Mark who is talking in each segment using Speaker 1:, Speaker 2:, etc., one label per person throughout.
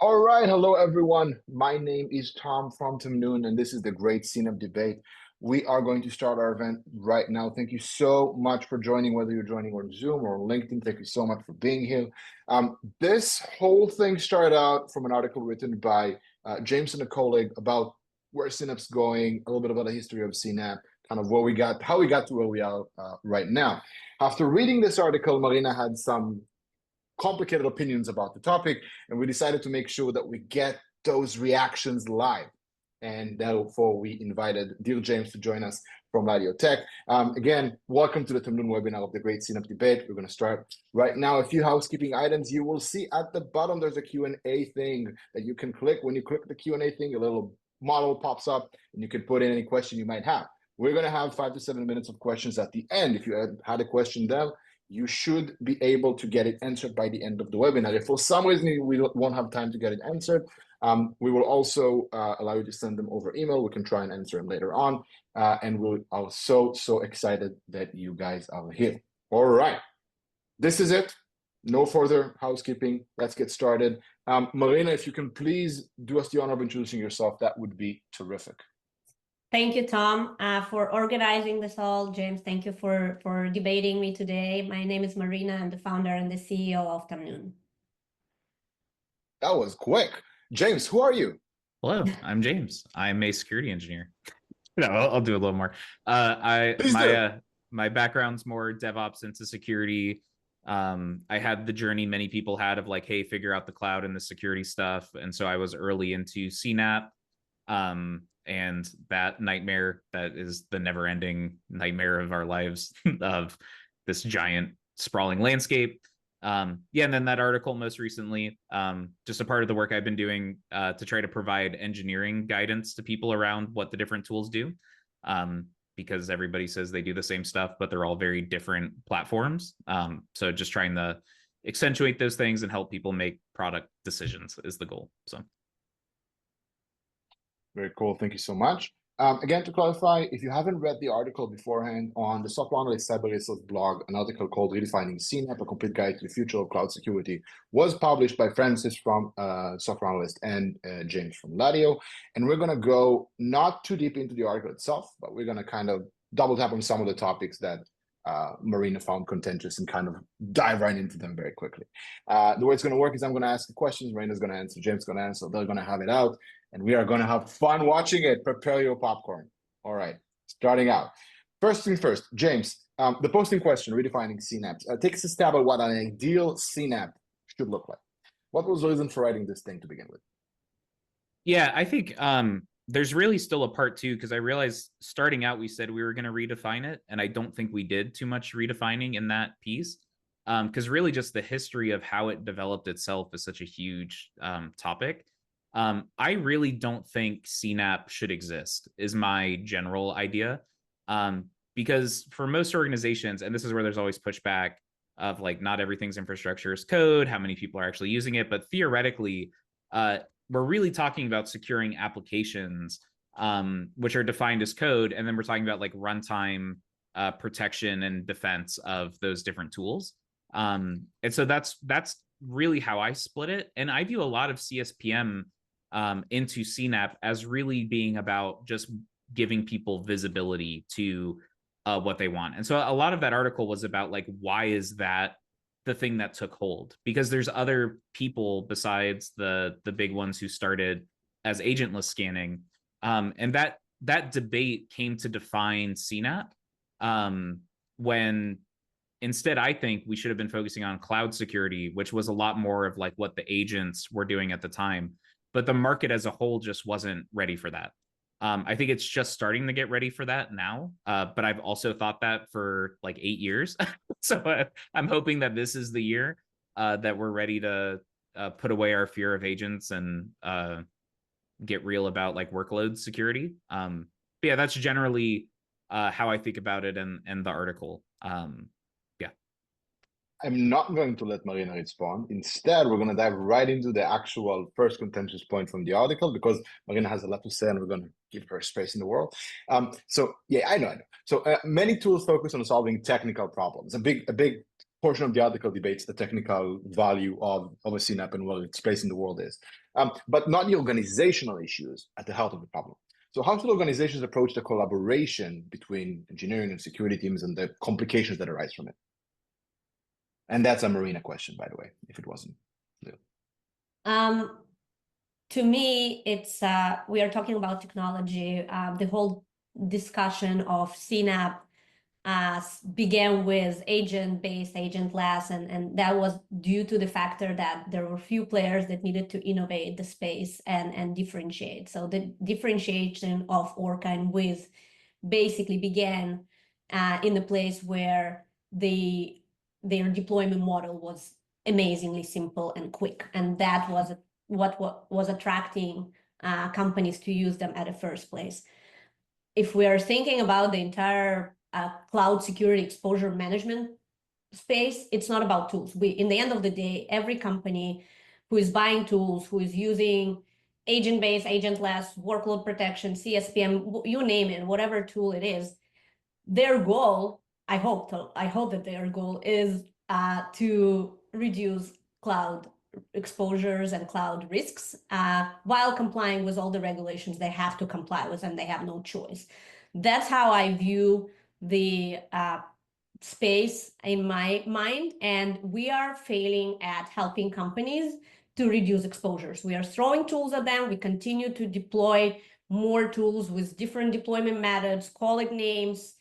Speaker 1: All right, hello everyone. My name is Tom from Tamnoon, and this is the Great CNAPP Debate. We are going to start our event right now. Thank you so much for joining, whether you're joining on Zoom or on LinkedIn. Thank you so much for being here. This whole thing started out from an article written by James and a colleague about where CNAPP's going, a little bit about the history of CNAPP, kind of how we got to where we are right now. After reading this article, Marina had some complicated opinions about the topic, and we decided to make sure that we get those reactions live. And therefore, we invited dear James to join us from Latio Tech. Again, welcome to the Tamnoon webinar of the Great CNAPP Debate. We're going to start right now. A few housekeeping items. You will see at the bottom, there's a Q&A thing that you can click. When you click the Q&A thing, a little model pops up, and you can put in any question you might have. We're going to have 5 to 7 minutes of questions at the end. If you had a question there, you should be able to get it answered by the end of the webinar. If for some reason we won't have time to get it answered, we will also allow you to send them over email. We can try and answer them later on. And we are so excited that you guys are here. All right, this is it. No further housekeeping. Let's get started. Marina, if you can please do us the honor of introducing yourself, that would be terrific.
Speaker 2: Thank you, Tom, for organizing this all. James, thank you for debating me today. My name is Marina. I'm the founder and the CEO of Tamnoon.
Speaker 1: That was quick. James, who are you?
Speaker 3: Hello, I'm James. I'm a security engineer. No, I'll do a little more. My background's more DevOps into security. I had the journey many people had of like, hey, figure out the cloud and the security stuff. And so I was early into CNAPP. And that nightmare, that is the never-ending nightmare of our lives, of this giant sprawling landscape. And then that article most recently, just a part of the work I've been doing to try to provide engineering guidance to people around what the different tools do, because everybody says they do the same stuff, but they're all very different platforms. So just trying to accentuate those things and help people make product decisions is the goal. So.
Speaker 1: Very cool. Thank you so much. Again, to clarify, if you haven't read the article beforehand, on the Software Analyst Cyber Resource blog, an article called Redefining CNAPP, A Complete Guide to the Future of Cloud Security, was published by Francis from Software Analyst and James from Latio. And we're going to go not too deep into the article itself, but we're going to kind of double tap on some of the topics that Marina found contentious and kind of dive right into them very quickly. The way it's going to work is I'm going to ask the questions, Marina's going to answer, James is going to answer, they're going to have it out, and we are going to have fun watching it. Prepare your popcorn. All right, starting out. First thing first, James, the posting question, redefining CNAPPs. Take us a stab at what an ideal CNAPP should look like. What was the reason for writing this thing to begin with?
Speaker 3: Yeah, I think there's really still a part two, because I realized starting out, we said we were going to redefine it. And I don't think we did too much redefining in that piece, because really just the history of how it developed itself is such a huge topic. I really don't think CNAPP should exist, is my general idea. Because for most organizations, and this is where there's always pushback of like, not everything's infrastructure as code, how many people are actually using it. But theoretically, we're really talking about securing applications, which are defined as code. And then we're talking about like runtime protection and defense of those different tools. And so that's really how I split it. And I view a lot of CSPM into CNAPP as really being about just giving people visibility to what they want. And so a lot of that article was about like, why is that the thing that took hold? Because there's other people besides the big ones who started as agentless scanning. And that debate came to define CNAPP, when instead I think we should have been focusing on cloud security, which was a lot more of like what the agents were doing at the time. But the market as a whole just wasn't ready for that. I think it's just starting to get ready for that now. But I've also thought that for like 8 years. So I'm hoping that this is the year that we're ready to put away our fear of agents and get real about like workload security. But yeah, that's generally how I think about it and the article.
Speaker 1: I'm not going to let Marina respond. Instead, we're going to dive right into the actual first contentious point from the article, because Marina has a lot to say and we're going to give her space in the world. So yeah, I know. So many tools focus on solving technical problems. A big portion of the article debates the technical value of a CNAPP and what its place in the world is. but not the organizational issues at the heart of the problem. So how should organizations approach the collaboration between engineering and security teams and the complications that arise from it? And that's a Marina question, by the way, if it wasn't clear.
Speaker 2: To me, it's we are talking about technology. The whole discussion of CNAPP began with agent-based, agentless, and that was due to the factor that there were few players that needed to innovate the space and differentiate. So the differentiation of Orca and Wiz basically began in a place where their deployment model was amazingly simple and quick, and that was what was attracting companies to use them at the first place. If we are thinking about the entire cloud security exposure management space, it's not about tools. In the end of the day, every company who is buying tools, who is using agent-based, agentless, workload protection, CSPM, you name it, whatever tool it is, their goal, I hope that their goal is to reduce cloud exposures and cloud risks while complying with all the regulations they have to comply with, and they have no choice. That's how I view the space in my mind, and we are failing at helping companies to reduce exposures. We are throwing tools at them. We continue to deploy more tools with different deployment methods, calling names,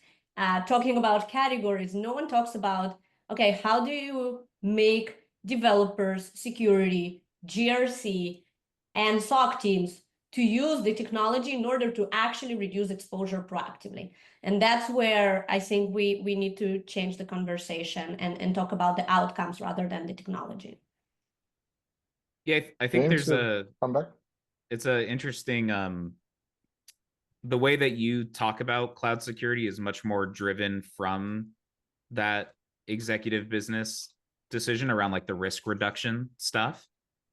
Speaker 2: talking about categories. No one talks about, okay, how do you make developers, security, GRC, and SOC teams to use the technology in order to actually reduce exposure proactively? And that's where I think we need to change the conversation and talk about the outcomes rather than the technology.
Speaker 3: Yeah, I think
Speaker 1: James,
Speaker 3: there's
Speaker 1: come back.
Speaker 3: It's a interesting the way that you talk about cloud security is much more driven from that executive business decision around like the risk reduction stuff.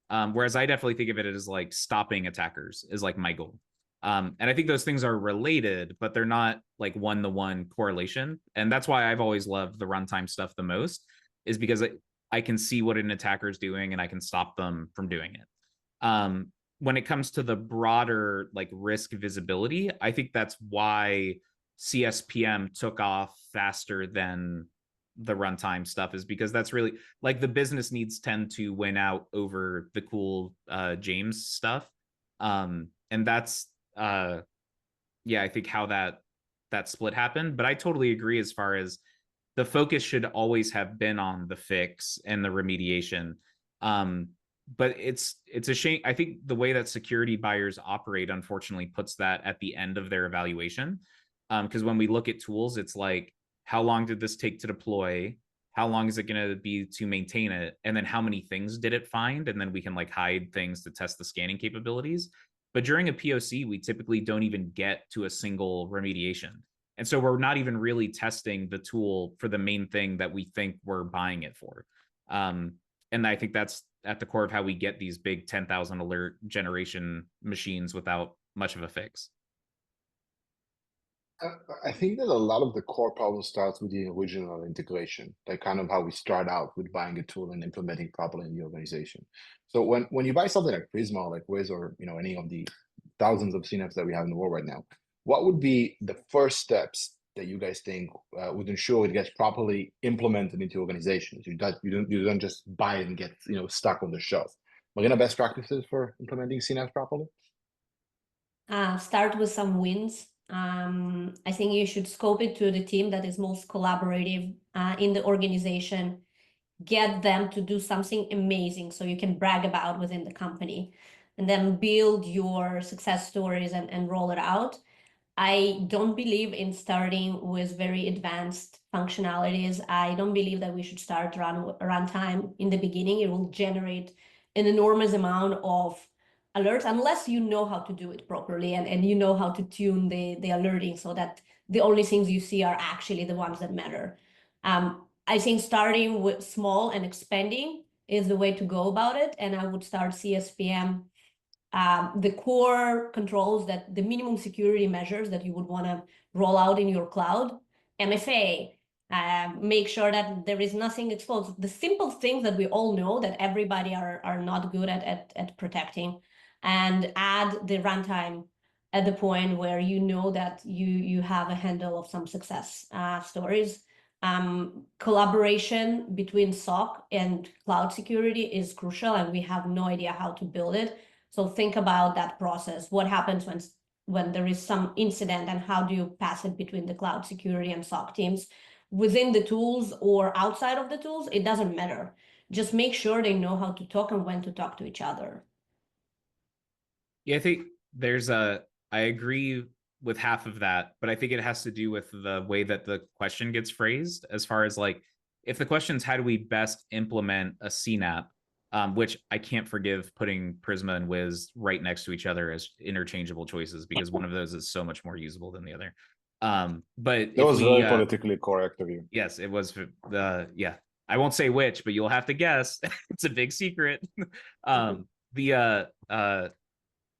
Speaker 3: Whereas I definitely think of it as like stopping attackers is like my goal. And I think those things are related, but they're not like one-to-one correlation. And that's why I've always loved the runtime stuff the most, is because I can see what an attacker is doing and I can stop them from doing it. When it comes to the broader like risk visibility, I think that's why CSPM took off faster than the runtime stuff, is because that's really like the business needs tend to win out over the cool James stuff. And that's yeah, I think how that split happened. But I totally agree as far as the focus should always have been on the fix and the remediation. But it's a shame. I think the way that security buyers operate, unfortunately, puts that at the end of their evaluation. Because when we look at tools, it's like, how long did this take to deploy? How long is it going to be to maintain it? And then how many things did it find? And then we can like hide things to test the scanning capabilities. But during a POC, we typically don't even get to a single remediation. And so we're not even really testing the tool for the main thing that we think we're buying it for. And I think that's at the core of how we get these big 10,000 alert generation machines without much of a fix.
Speaker 1: I think that a lot of the core problem starts with the original integration, like kind of how we start out with buying a tool and implementing properly in the organization. So when you buy something like Prisma, like Wiz, or any of the thousands of CNAPPs that we have in the world right now, what would be the first steps that you guys think would ensure it gets properly implemented into organizations? You don't just buy it and get stuck on the shelf. Marina, best practices for implementing CNAPPs properly?
Speaker 2: Start with some wins. I think you should scope it to the team that is most collaborative in the organization. Get them to do something amazing so you can brag about within the company, and then build your success stories and roll it out. I don't believe in starting with very advanced functionalities. I don't believe that we should start runtime in the beginning. It will generate an enormous amount of alerts unless you know how to do it properly and you know how to tune the alerting so that the only things you see are actually the ones that matter. I think starting with small and expanding is the way to go about it. And I would start CSPM, the core controls, that the minimum security measures that you would want to roll out in your cloud, MFA, make sure that there is nothing exposed. The simple things that we all know that everybody are not good at protecting. and add the runtime at the point where you know that you have a handle of some success stories. Collaboration between SOC and cloud security is crucial, and we have no idea how to build it. So think about that process. What happens when there is some incident, and how do you pass it between the cloud security and SOC teams within the tools or outside of the tools? It doesn't matter. Just make sure they know how to talk and when to talk to each other.
Speaker 3: Yeah, I think I agree with half of that, but I think it has to do with the way that the question gets phrased, as far as like, if the question's how do we best implement a CNAPP, which I can't forgive putting Prisma and Wiz right next to each other as interchangeable choices, because one of those is so much more usable than the other. But
Speaker 1: that was very politically correct of you.
Speaker 3: Yes, it was yeah. I won't say which, but you'll have to guess. It's a big secret.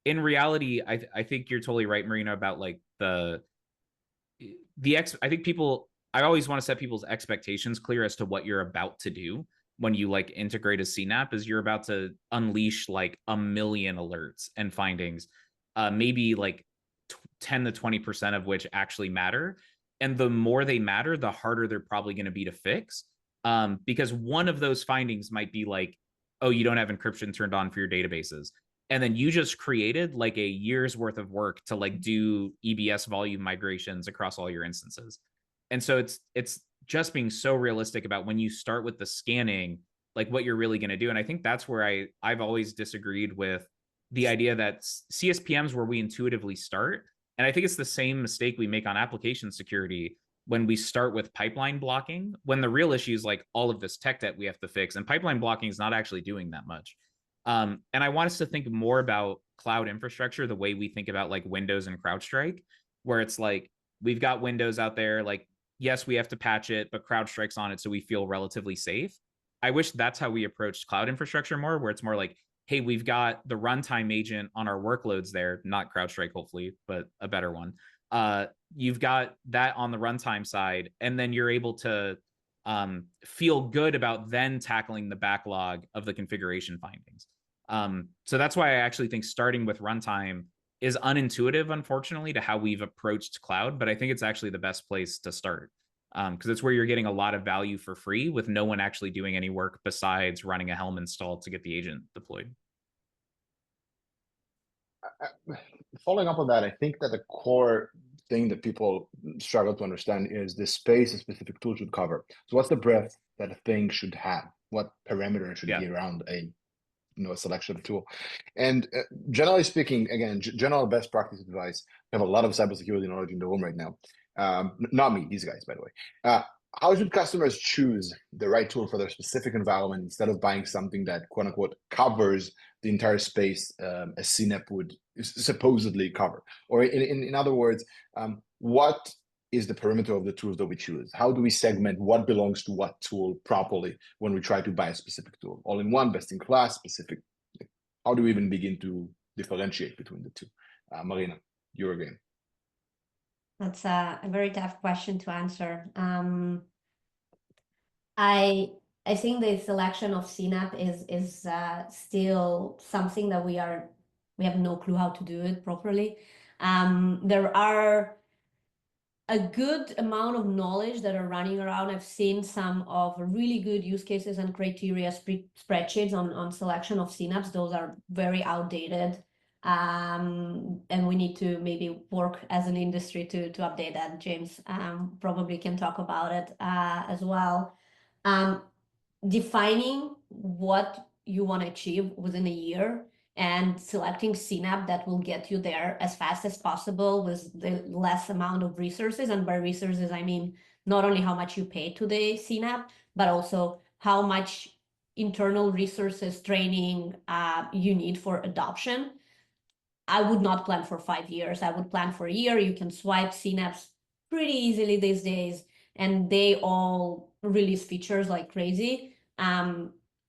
Speaker 3: In reality, I think you're totally right, Marina, about like I think I always want to set people's expectations clear as to what you're about to do when you like integrate a CNAPP. Is you're about to unleash like a million alerts and findings, maybe like 10 to 20% of which actually matter. And the more they matter, the harder they're probably going to be to fix. Because one of those findings might be like, oh, you don't have encryption turned on for your databases. And then you just created like a year's worth of work to like do EBS volume migrations across all your instances. And so it's just being so realistic about when you start with the scanning, like what you're really going to do. And I think that's where I've always disagreed with the idea that CSPMs where we intuitively start. And I think it's the same mistake we make on application security when we start with pipeline blocking, when the real issue is like all of this tech debt we have to fix. And pipeline blocking is not actually doing that much. And I want us to think more about cloud infrastructure the way we think about like Windows and CrowdStrike, where it's like, we've got Windows out there, like, yes, we have to patch it, but CrowdStrike's on it, so we feel relatively safe. I wish that's how we approached cloud infrastructure more, where it's more like, hey, we've got the runtime agent on our workloads there, not CrowdStrike, hopefully, but a better one. You've got that on the runtime side, and then you're able to feel good about then tackling the backlog of the configuration findings. So that's why I actually think starting with runtime is unintuitive, unfortunately, to how we've approached cloud, but I think it's actually the best place to start, because it's where you're getting a lot of value for free with no one actually doing any work besides running a Helm install to get the agent deployed.
Speaker 1: Following up on that, I think that the core thing that people struggle to understand is the space a specific tool should cover. So what's the breadth that a thing should have? What parameter should be around a selection of tool? And generally speaking, again, general best practice advice. I have a lot of cybersecurity knowledge in the room right now. Not me, these guys, by the way. How should customers choose the right tool for their specific environment instead of buying something that quote unquote covers the entire space a CNAPP would supposedly cover? Or in other words, what is the perimeter of the tools that we choose? How do we segment what belongs to what tool properly when we try to buy a specific tool? All in one, best in class, specific. How do we even begin to differentiate between the two? Marina, your game.
Speaker 2: That's a very tough question to answer. I think the selection of CNAPP is still something that we have no clue how to do it properly. There are a good amount of knowledge that are running around. I've seen some of really good use cases and criteria spreadsheets on selection of CNAPPs. Those are very outdated. And we need to maybe work as an industry to update that. James probably can talk about it as well. Defining what you want to achieve within a year and selecting CNAPP that will get you there as fast as possible with the less amount of resources. And by resources, I mean not only how much you pay to the CNAPP, but also how much internal resources, training you need for adoption. I would not plan for 5 years. I would plan for a year. You can swipe CNAPPs pretty easily these days, and they all release features like crazy.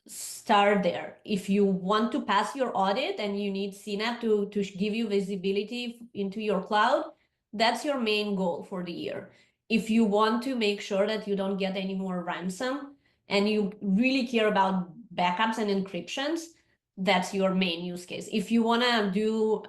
Speaker 2: Start there. If you want to pass your audit and you need CNAPP to give you visibility into your cloud, that's your main goal for the year. If you want to make sure that you don't get any more ransom and you really care about backups and encryptions, that's your main use case. If you want to do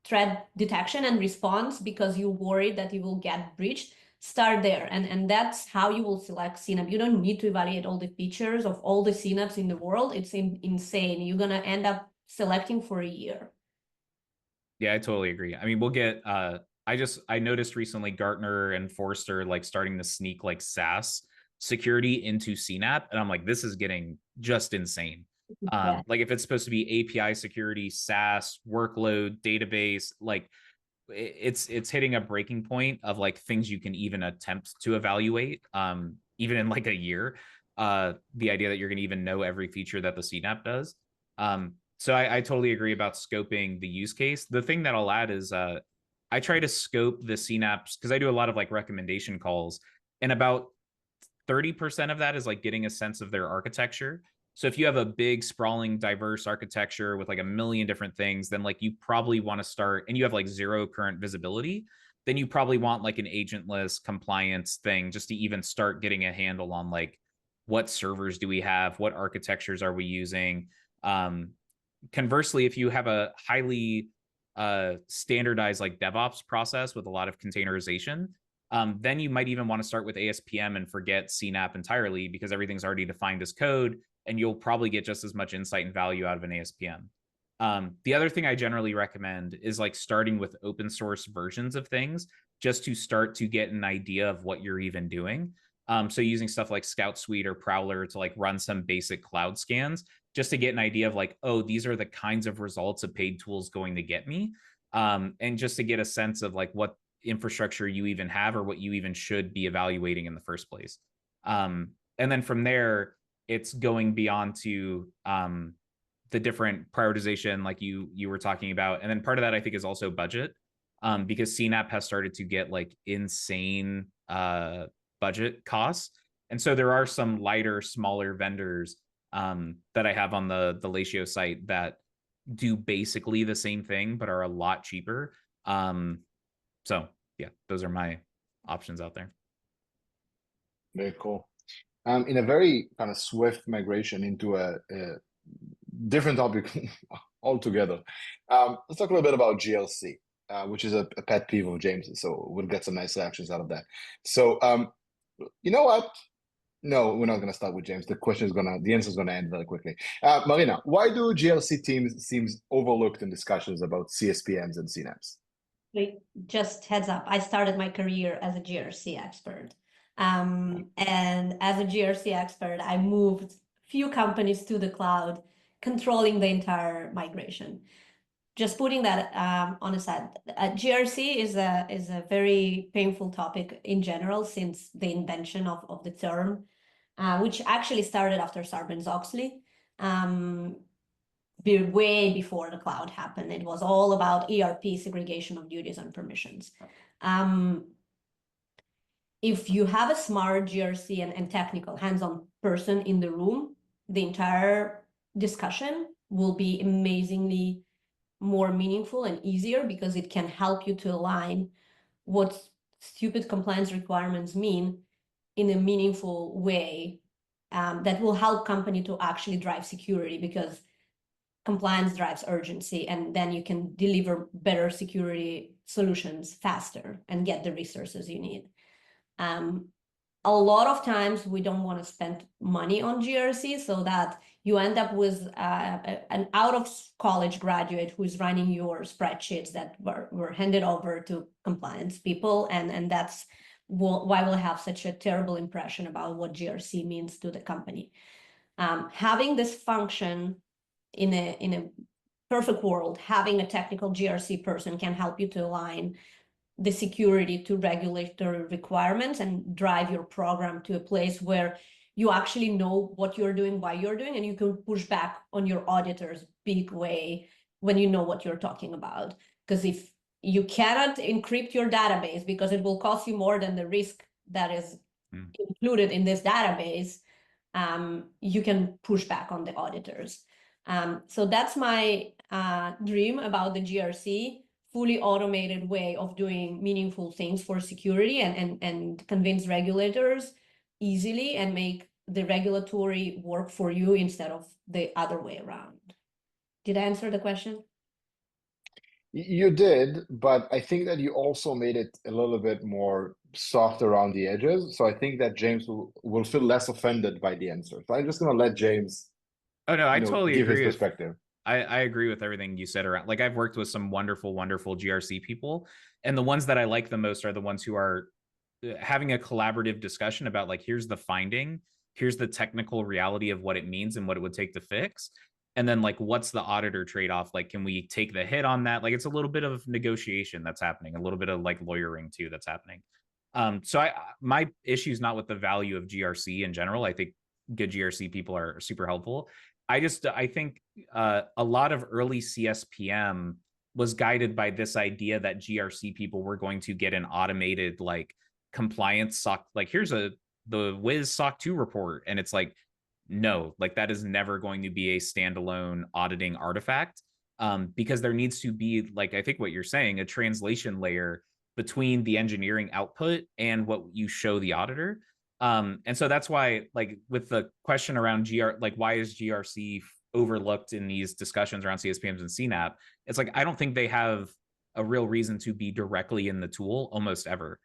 Speaker 2: threat detection and response because you're worried that you will get breached, start there. And that's how you will select CNAPP. You don't need to evaluate all the features of all the CNAPPs in the world. It's insane. You're going to end up selecting for a year.
Speaker 3: Yeah, I totally agree. I mean, we'll get I noticed recently Gartner and Forrester like starting to sneak like SaaS security into CNAPP, and I'm like, this is getting just insane.
Speaker 2: Yeah.
Speaker 3: Like if it's supposed to be API security, SaaS, workload, database, like it's hitting a breaking point of like things you can even attempt to evaluate, even in like a year. The idea that you're going to even know every feature that the CNAPP does. So I totally agree about scoping the use case. The thing that I'll add is I try to scope the CNAPPs because I do a lot of like recommendation calls, and about 30% of that is like getting a sense of their architecture. So if you have a big, sprawling, diverse architecture with like a million different things, then like you probably want to start, and you have like zero current visibility, then you probably want like an agentless compliance thing just to even start getting a handle on like what servers do we have, what architectures are we using. Conversely, if you have a highly standardized like DevOps process with a lot of containerization, then you might even want to start with ASPM and forget CNAPP entirely because everything's already defined as code, and you'll probably get just as much insight and value out of an ASPM. The other thing I generally recommend is like starting with open source versions of things just to start to get an idea of what you're even doing. So using stuff like Scout Suite or Prowler to like run some basic cloud scans just to get an idea of like, oh, these are the kinds of results a paid tool is going to get me. And just to get a sense of like what infrastructure you even have or what you even should be evaluating in the first place. And then from there, it's going beyond to the different prioritization like you were talking about. And then part of that I think is also budget, because CNAPP has started to get like insane budget costs. And so there are some lighter, smaller vendors that I have on the Latio site that do basically the same thing, but are a lot cheaper. So yeah, those are my options out there.
Speaker 1: Very cool. In a very kind of swift migration into a different topic altogether, let's talk a little bit about GLC, which is a pet peeve of James. So we'll get some nice reactions out of that. So you know what? No, we're not going to start with James. The answer is going to end very quickly. Marina, why do GLC teams seems overlooked in discussions about CSPMs and CNAPPs?
Speaker 2: Wait, just heads up, I started my career as a GRC expert. And as a GRC expert, I moved few companies to the cloud, controlling the entire migration. Just putting that on a side, GRC is a very painful topic in general since the invention of the term, which actually started after Sarbanes-Oxley. Way before the cloud happened. It was all about ERP segregation of duties and permissions. If you have a smart GRC and technical hands-on person in the room, the entire discussion will be amazingly more meaningful and easier because it can help you to align what stupid compliance requirements mean in a meaningful way that will help company to actually drive security, because compliance drives urgency, and then you can deliver better security solutions faster and get the resources you need. A lot of times we don't want to spend money on GRC, so that you end up with an out-of-college graduate who's running your spreadsheets that were handed over to compliance people, and that's why we'll have such a terrible impression about what GRC means to the company. Having this function in a perfect world, having a technical GRC person can help you to align the security to regulatory requirements and drive your program to a place where you actually know what you're doing, why you're doing, and you can push back on your auditors big way when you know what you're talking about. Because if you cannot encrypt your database because it will cost you more than the risk that is included in this database, you can push back on the auditors. So that's my dream about the GRC, fully automated way of doing meaningful things for security and convince regulators easily and make the regulatory work for you instead of the other way around. Did I answer the question?
Speaker 1: You did, but I think that you also made it a little bit more soft around the edges. So I think that James will feel less offended by the answer. So I'm just gonna let James,
Speaker 3: Oh no, I totally
Speaker 1: give his
Speaker 3: agree with
Speaker 1: perspective.
Speaker 3: I agree with everything you said around, like, I've worked with some wonderful, wonderful GRC people, and the ones that I like the most are the ones who are having a collaborative discussion about, like, here's the finding, here's the technical reality of what it means and what it would take to fix. And then, like, what's the auditor trade-off? Like, can we take the hit on that? Like, it's a little bit of negotiation that's happening, a little bit of like lawyering too that's happening. So my issue is not with the value of GRC in general. I think good GRC people are super helpful. I think a lot of early CSPM was guided by this idea that GRC people were going to get an automated, like, compliance SOC, like, here's the Wiz SOC 2 report, and it's like, no, like, that is never going to be a standalone auditing artifact, because there needs to be, like, I think what you're saying, a translation layer between the engineering output and what you show the auditor. And so that's why, like, with the question around like, why is GRC overlooked in these discussions around CSPMs and CNAPP, it's like, I don't think they have a real reason to be directly in the tool almost ever.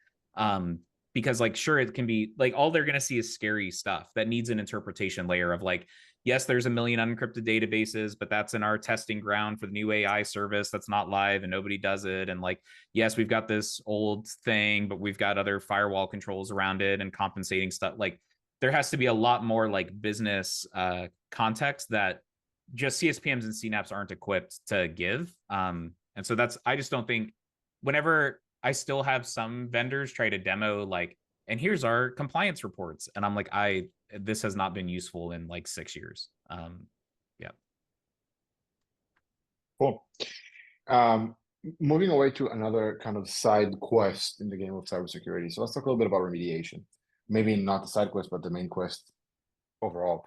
Speaker 3: Because, like, sure, it can be like, all they're going to see is scary stuff that needs an interpretation layer of, like, yes, there's a million unencrypted databases, but that's in our testing ground for the new AI service that's not live and nobody does it. And, like, yes, we've got this old thing, but we've got other firewall controls around it and compensating stuff. Like, there has to be a lot more, like, business context that just CSPMs and CNAPPs aren't equipped to give. And so I just don't think, whenever I still have some vendors try to demo, like, and here's our compliance reports, and I'm like, this has not been useful in like 6 years. Yeah.
Speaker 1: Cool. Moving away to another kind of side quest in the game of cybersecurity. So let's talk a little bit about remediation. Maybe not the side quest, but the main quest overall.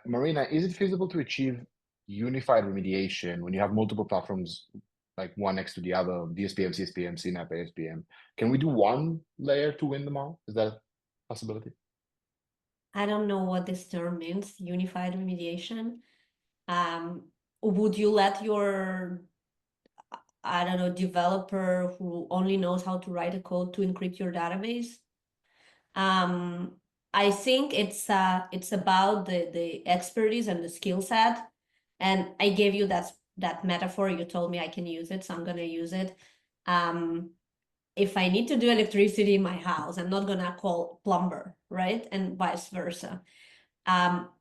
Speaker 1: Marina, is it feasible to achieve unified remediation when you have multiple platforms, like one next to the other, DSPM, CSPM, CNAPP, ASPM? Can we do one layer to win them all? Is that a possibility?
Speaker 2: I don't know what this term means, unified remediation. Would you let your, I don't know, developer who only knows how to write a code to encrypt your database? I think it's about the expertise and the skill set. And I gave you that metaphor. You told me I can use it, so I'm gonna use it. If I need to do electricity in my house, I'm not gonna call plumber, right? And vice versa.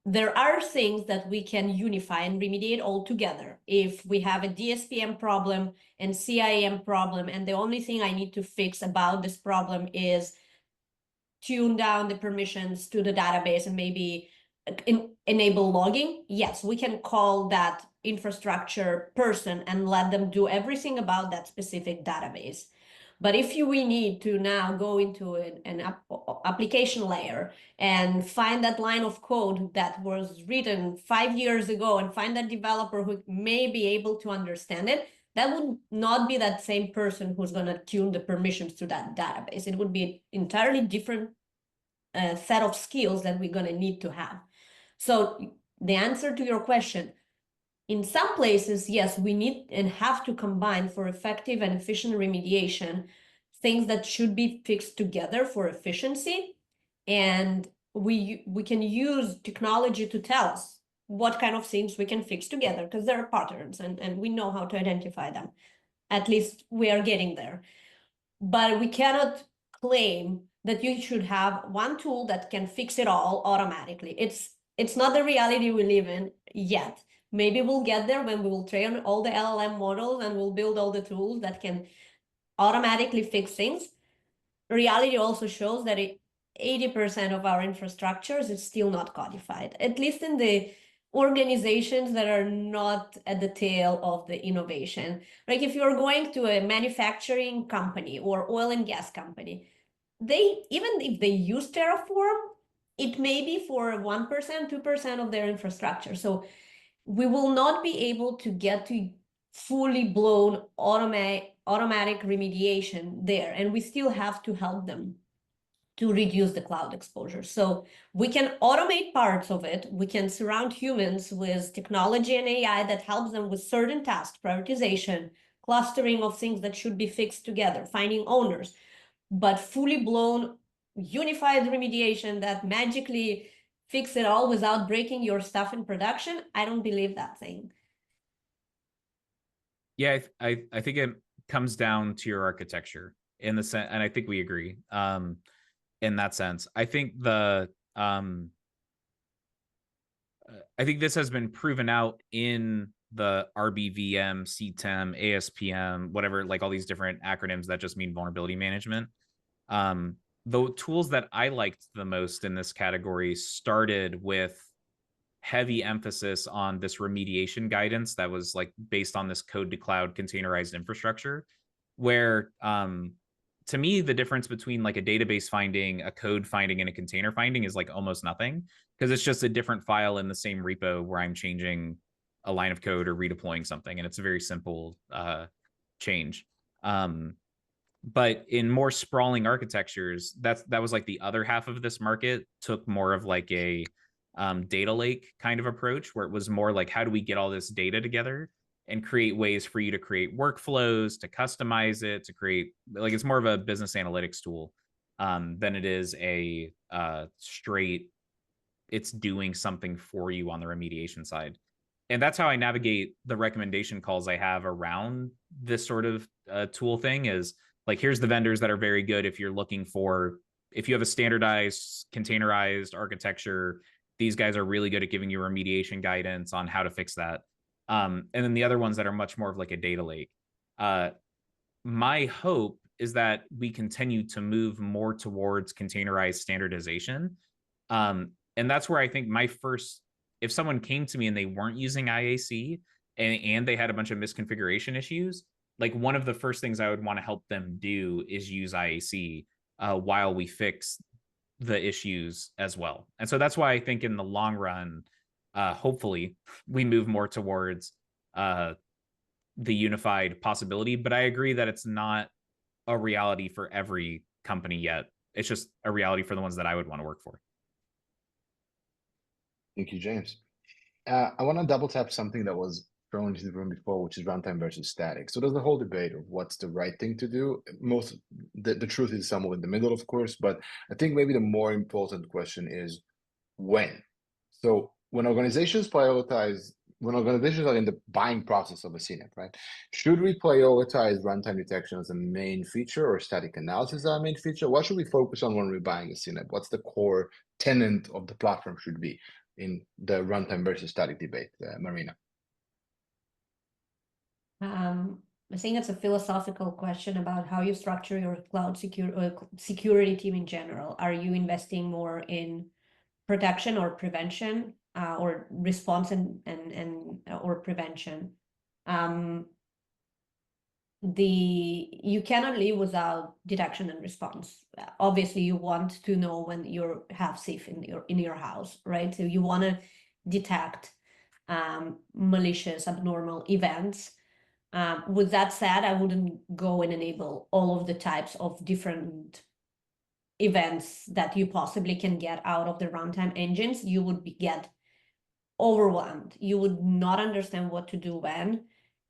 Speaker 2: There are things that we can unify and remediate all together. If we have a DSPM problem and CIEM problem, and the only thing I need to fix about this problem is tune down the permissions to the database and maybe enable logging, yes, we can call that infrastructure person and let them do everything about that specific database. But if we need to now go into an application layer and find that line of code that was written 5 years ago and find that developer who may be able to understand it, that would not be that same person who's going to tune the permissions to that database. It would be an entirely different set of skills that we're going to need to have. So the answer to your question, in some places, yes, we need and have to combine for effective and efficient remediation things that should be fixed together for efficiency. And we can use technology to tell us what kind of things we can fix together, because there are patterns and we know how to identify them. At least we are getting there. But we cannot claim that you should have one tool that can fix it all automatically. It's not the reality we live in yet. Maybe we'll get there when we will train all the LLM models and we'll build all the tools that can automatically fix things. Reality also shows that 80% of our infrastructures is still not codified, at least in the organizations that are not at the tail of the innovation. Like if you're going to a manufacturing company or oil and gas company, even if they use Terraform, it may be for 1%, 2% of their infrastructure. So we will not be able to get to fully blown automatic remediation there, and we still have to help them. to reduce the cloud exposure. So we can automate parts of it. We can surround humans with technology and AI that helps them with certain tasks, prioritization, clustering of things that should be fixed together, finding owners. But fully blown unified remediation that magically fix it all without breaking your stuff in production, I don't believe that thing.
Speaker 3: Yeah, I think it comes down to your architecture in the sense, and I think we agree. In that sense, I think I think this has been proven out in the RBVM, CTEM, ASPM, whatever, like all these different acronyms that just mean vulnerability management. The tools that I liked the most in this category started with heavy emphasis on this remediation guidance that was like based on this code to cloud containerized infrastructure, where to me, the difference between like a database finding, a code finding, and a container finding is like almost nothing, because it's just a different file in the same repo where I'm changing a line of code or redeploying something, and it's a very simple change. But in more sprawling architectures, that was like the other half of this market took more of like a data lake kind of approach, where it was more like, how do we get all this data together and create ways for you to create workflows, to customize it, to create, like, it's more of a business analytics tool than it is a straight, it's doing something for you on the remediation side. And that's how I navigate the recommendation calls I have around this sort of tool thing, is like, here's the vendors that are very good if you're looking for, if you have a standardized containerized architecture, these guys are really good at giving you remediation guidance on how to fix that. And then the other ones that are much more of like a data lake. My hope is that we continue to move more towards containerized standardization. And that's where I think my first, if someone came to me and they weren't using IAC and they had a bunch of misconfiguration issues, like one of the first things I would want to help them do is use IAC while we fix the issues as well. And so that's why I think in the long run, hopefully we move more towards the unified possibility. But I agree that it's not a reality for every company yet. It's just a reality for the ones that I would want to work for.
Speaker 1: Thank you, James. I want to double tap something that was thrown into the room before, which is runtime versus static. So there's the whole debate of what's the right thing to do. The truth is somewhere in the middle, of course, but I think maybe the more important question is when. So when organizations are in the buying process of a CNAPP, right? Should we prioritize runtime detection as a main feature or static analysis as a main feature? What should we focus on when we're buying a CNAPP? What's the core tenet of the platform should be in the runtime versus static debate, Marina?
Speaker 2: I think it's a philosophical question about how you structure your cloud security team in general. Are you investing more in protection or prevention, or response and or prevention? You cannot live without detection and response. Obviously, you want to know when you have safe in your house, right? So you want to detect malicious, abnormal events. With that said, I wouldn't go and enable all of the types of different events that you possibly can get out of the runtime engines. You would get overwhelmed. You would not understand what to do when,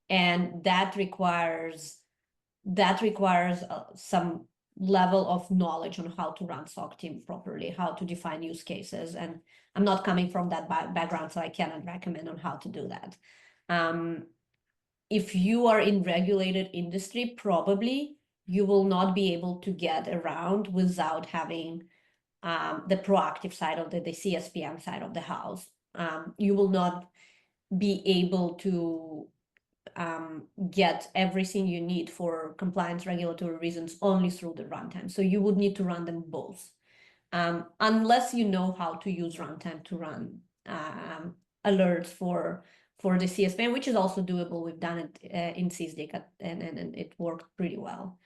Speaker 2: and that requires some level of knowledge on how to run SOC team properly, how to define use cases. And I'm not coming from that background, so I cannot recommend on how to do that. If you are in regulated industry, probably you will not be able to get around without having the proactive side of the CSPM side of the house. You will not be able to get everything you need for compliance regulatory reasons only through the runtime. So you would need to run them both. Unless you know how to use runtime to run alerts for the CSPM, which is also doable. We've done it in CSDIC and it worked pretty well.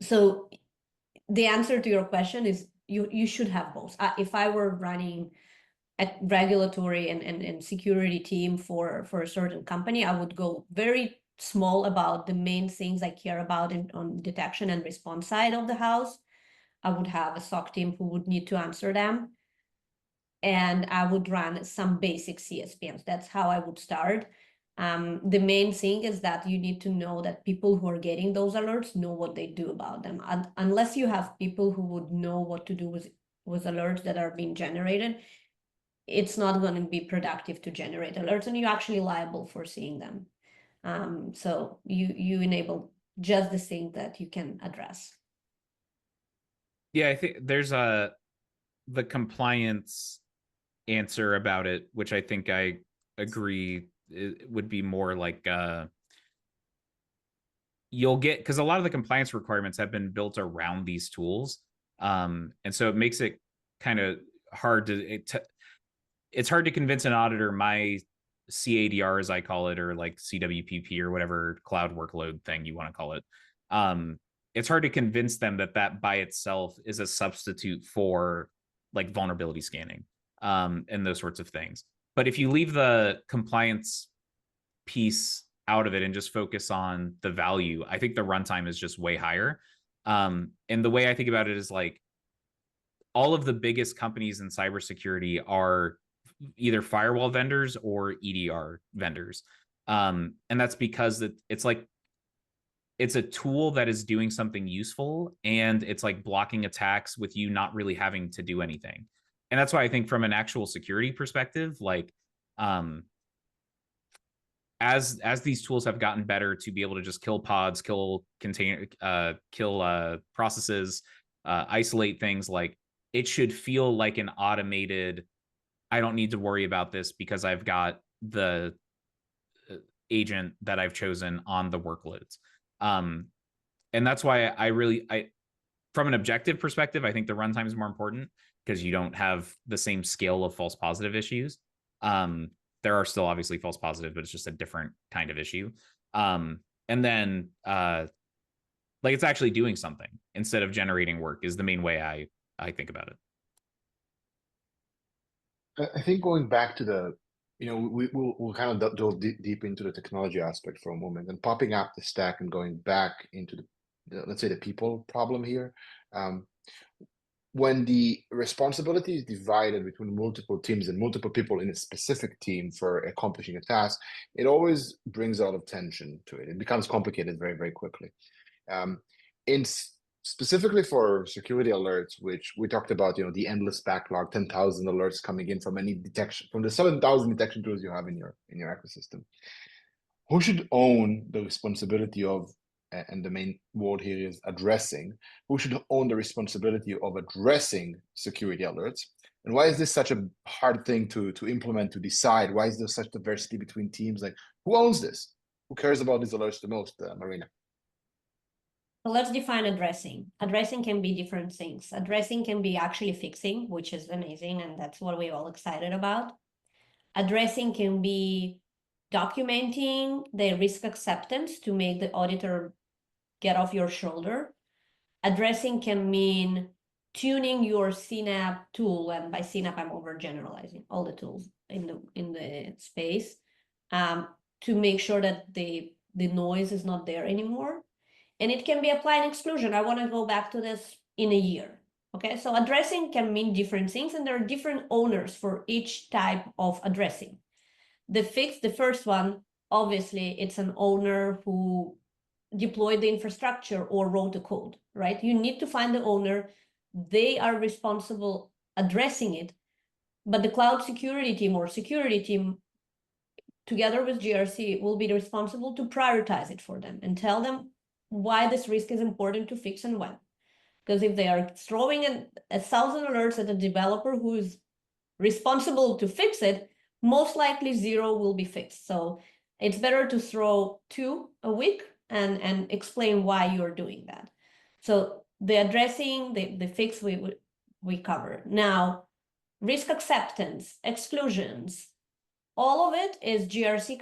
Speaker 2: So the answer to your question is you should have both. If I were running a regulatory and security team for a certain company, I would go very small about the main things I care about on detection and response side of the house. I would have a SOC team who would need to answer them. And I would run some basic CSPMs. That's how I would start. The main thing is that you need to know that people who are getting those alerts know what they do about them. Unless you have people who would know what to do with alerts that are being generated, it's not going to be productive to generate alerts, and you're actually liable for seeing them. So you enable just the thing that you can address.
Speaker 3: Yeah, I think there's the compliance answer about it, which I think I agree it would be more like you'll get, because a lot of the compliance requirements have been built around these tools, and so it makes it kind of hard it's hard to convince an auditor my CADR, as I call it, or like CWPP or whatever cloud workload thing you want to call it. It's hard to convince them that that by itself is a substitute for like vulnerability scanning, and those sorts of things. But if you leave the compliance piece out of it and just focus on the value, I think the runtime is just way higher. And the way I think about it is like all of the biggest companies in cybersecurity are either firewall vendors or EDR vendors. And that's because it's like, it's a tool that is doing something useful, and it's like blocking attacks with you not really having to do anything. And that's why I think from an actual security perspective, like as these tools have gotten better to be able to just kill pods, kill container, kill processes, isolate things, like it should feel like an automated, I don't need to worry about this because I've got the agent that I've chosen on the workloads. And that's why I from an objective perspective, I think the runtime is more important because you don't have the same scale of false positive issues. There are still obviously false positive, but it's just a different kind of issue. And then like it's actually doing something instead of generating work is the main way I think about it.
Speaker 1: I think going back to the, we'll kind of delve deep into the technology aspect for a moment, and popping up the stack and going back into the let's say the people problem here. When the responsibility is divided between multiple teams and multiple people in a specific team for accomplishing a task, it always brings a lot of tension to it. It becomes complicated very, very quickly. Specifically for security alerts, which we talked about, the endless backlog, 10,000 alerts coming in from any detection, from the 7,000 detection tools you have in your ecosystem. Who should own the responsibility of, and the main word here is addressing, who should own the responsibility of addressing security alerts? And why is this such a hard thing to implement, to decide? Why is there such diversity between teams? Like, who owns this? Who cares about these alerts the most, Marina?
Speaker 2: So let's define addressing. Addressing can be different things. Addressing can be actually fixing, which is amazing, and that's what we're all excited about. Addressing can be documenting the risk acceptance to make the auditor get off your shoulder. Addressing can mean tuning your CNAPP tool, and by CNAPP I'm overgeneralizing all the tools in the space, to make sure that the noise is not there anymore. And it can be applying exclusion. I want to go back to this in a year. Okay, so addressing can mean different things, and there are different owners for each type of addressing. The fix, the first one, obviously, it's an owner who deployed the infrastructure or wrote the code, right? You need to find the owner. They are responsible addressing it, but the cloud security team or security team, together with GRC, will be responsible to prioritize it for them and tell them why this risk is important to fix and when. Because if they are throwing 1,000 alerts at a developer who is responsible to fix it, most likely 0 will be fixed. So it's better to throw 2 a week and explain why you're doing that. So the addressing, the fix we cover. Now, risk acceptance, exclusions, all of it is GRC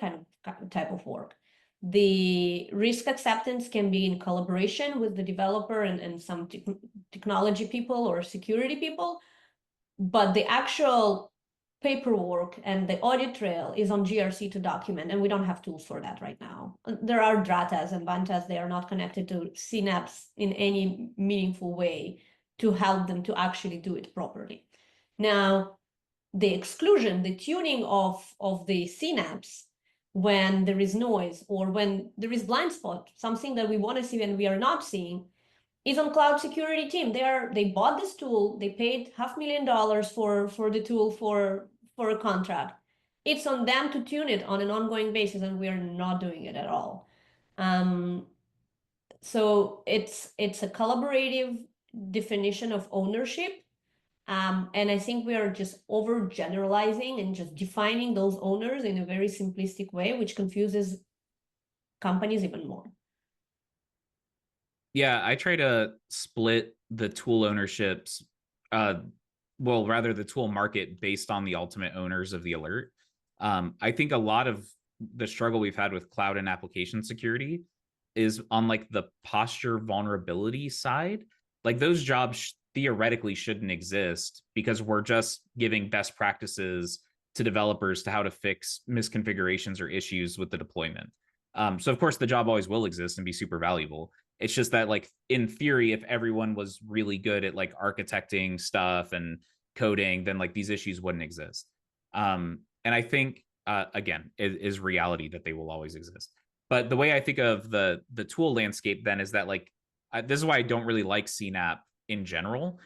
Speaker 2: type of work. The risk acceptance can be in collaboration with the developer and some technology people or security people, but the actual paperwork and the audit trail is on GRC to document, and we don't have tools for that right now. There are DRATAs and BANTAs, they are not connected to CNAPPs in any meaningful way to help them to actually do it properly. Now, the exclusion, the tuning of the CNAPPs when there is noise or when there is blind spot, something that we want to see and we are not seeing, is on cloud security team. They bought this tool, they paid $500,000 for the tool for a contract. It's on them to tune it on an ongoing basis, and we are not doing it at all. So it's a collaborative definition of ownership. And I think we are just overgeneralizing and just defining those owners in a very simplistic way, which confuses companies even more.
Speaker 3: Yeah, I try to split the tool ownerships, well, rather the tool market based on the ultimate owners of the alert. I think a lot of the struggle we've had with cloud and application security is on like the posture vulnerability side. Like those jobs theoretically shouldn't exist because we're just giving best practices to developers to how to fix misconfigurations or issues with the deployment. So of course the job always will exist and be super valuable. It's just that like in theory, if everyone was really good at like architecting stuff and coding, then like these issues wouldn't exist. And I think again, it is reality that they will always exist. But the way I think of the tool landscape then is that like this is why I don't really like CNAPP in general,